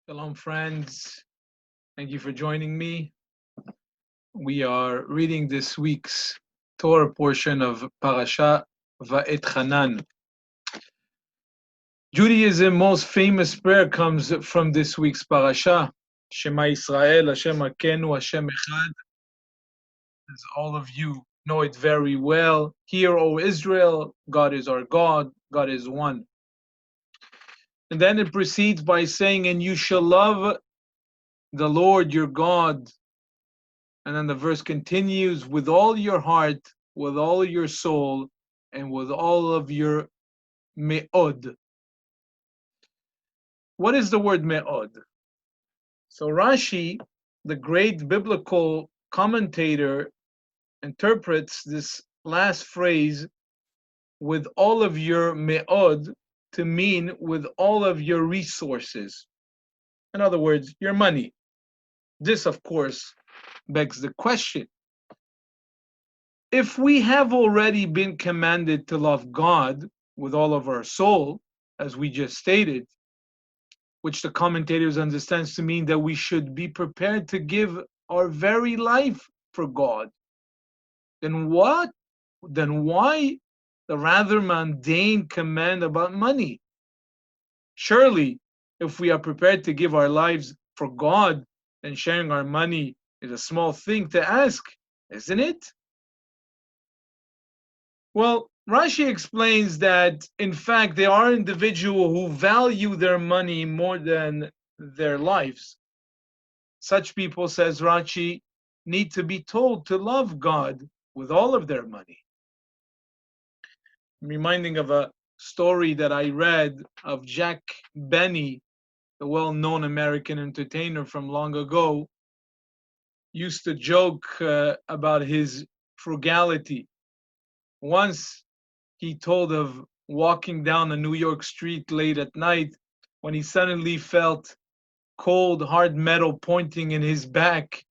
Shalom, friends. Thank you for joining me. We are reading this week's Torah portion of Parasha Va'etchanan. Judaism's most famous prayer comes from this week's Parasha. Shema Yisrael, Hashem Elokeinu, Hashem Echad. As all of you know it very well. Hear, O Israel, God is our God, God is one. And then it proceeds by saying, and you shall love the Lord your God. And then the verse continues, with all your heart, with all your soul, and with all of your meod. What is the word meod? So Rashi, the great biblical commentator, interprets this last phrase, with all of your meod, to mean with all of your resources. In other words, your money. This, of course, begs the question. If we have already been commanded to love God with all of our soul, as we just stated, which the commentators understand to mean that we should be prepared to give our very life for God, then why the rather mundane command about money? Surely, if we are prepared to give our lives for God, then sharing our money is a small thing to ask, isn't it? Well, Rashi explains that, in fact, there are individuals who value their money more than their lives. Such people, says Rashi, need to be told to love God with all of their money. I'm reminding of a story that I read of Jack Benny, the well-known American entertainer from long ago, used to joke about his frugality. Once he told of walking down a New York street late at night when he suddenly felt cold, hard metal pointing in his back,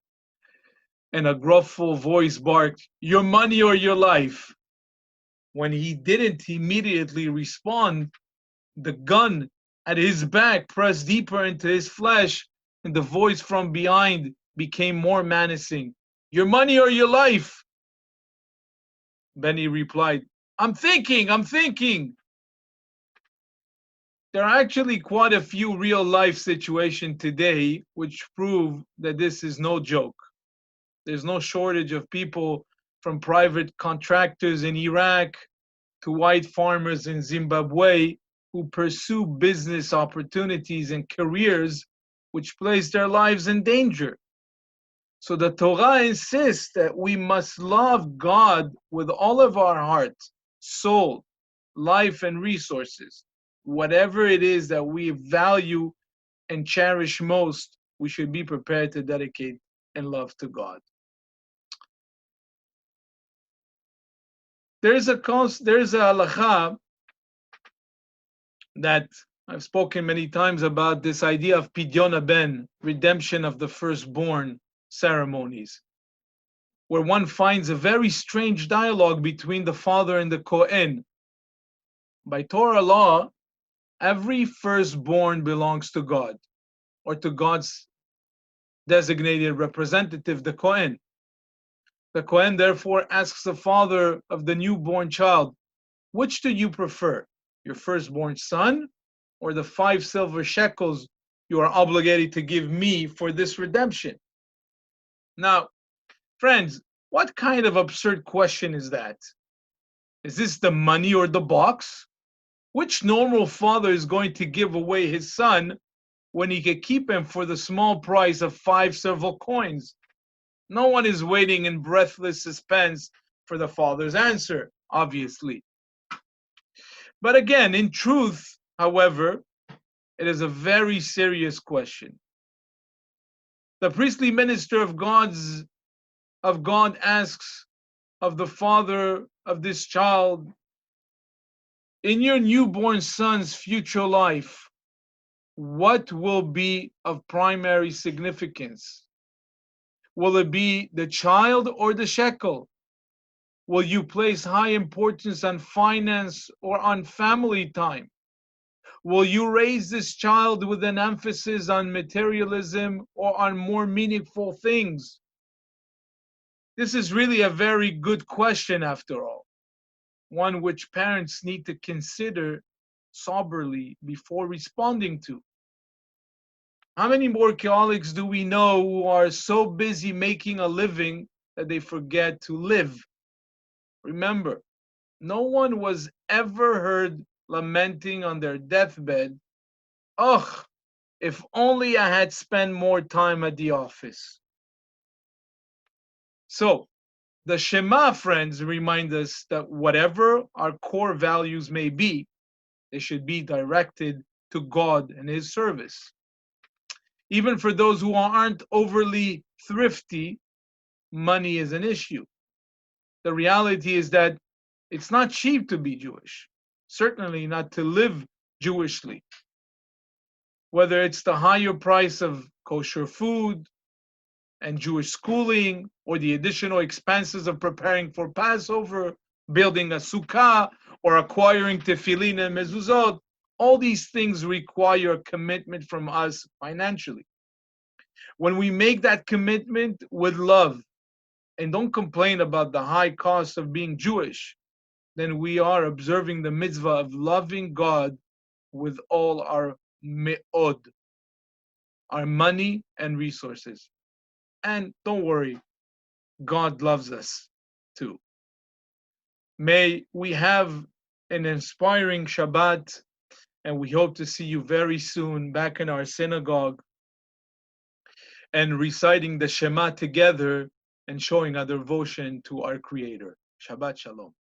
and a grufful voice barked, "Your money or your life?" When he didn't immediately respond, the gun at his back pressed deeper into his flesh, and the voice from behind became more menacing. "Your money or your life?" Benny replied, I'm thinking. There are actually quite a few real life situations today which prove that this is no joke. There's no shortage of people, from private contractors in Iraq to white farmers in Zimbabwe, who pursue business opportunities and careers which place their lives in danger. So the Torah insists that we must love God with all of our heart, soul, life, and resources. Whatever it is that we value and cherish most, we should be prepared to dedicate and love to God. There's a halakha that I've spoken many times about, this idea of pidyon haben, redemption of the firstborn ceremonies, where one finds a very strange dialogue between the father and the Kohen. By Torah law, every firstborn belongs to God, or to God's designated representative, the Kohen. The Kohen therefore asks the father of the newborn child, which do you prefer, your firstborn son, or the 5 silver shekels you are obligated to give me for this redemption? Now, friends, what kind of absurd question is that? Is this the money or the box? Which normal father is going to give away his son when he can keep him for the small price of 5 silver coins? No one is waiting in breathless suspense for the father's answer, obviously. But again, in truth, however, it is a very serious question. The priestly minister of God asks of the father of this child, in your newborn son's future life, what will be of primary significance? Will it be the child or the shekel? Will you place high importance on finance or on family time? Will you raise this child with an emphasis on materialism or on more meaningful things? This is really a very good question after all, one which parents need to consider soberly before responding to. How many workaholics do we know who are so busy making a living that they forget to live? Remember, no one was ever heard lamenting on their deathbed, "Ugh, if only I had spent more time at the office." So, the Shema, friends, remind us that whatever our core values may be, they should be directed to God and His service. Even for those who aren't overly thrifty, money is an issue. The reality is that it's not cheap to be Jewish, certainly not to live Jewishly. Whether it's the higher price of kosher food and Jewish schooling, or the additional expenses of preparing for Passover, building a sukkah, or acquiring tefillin and mezuzot, all these things require a commitment from us financially. When we make that commitment with love and don't complain about the high cost of being Jewish, then we are observing the mitzvah of loving God with all our meod, our money and resources. And don't worry, God loves us too. May we have an inspiring Shabbat, and we hope to see you very soon back in our synagogue and reciting the Shema together and showing our devotion to our Creator. Shabbat Shalom.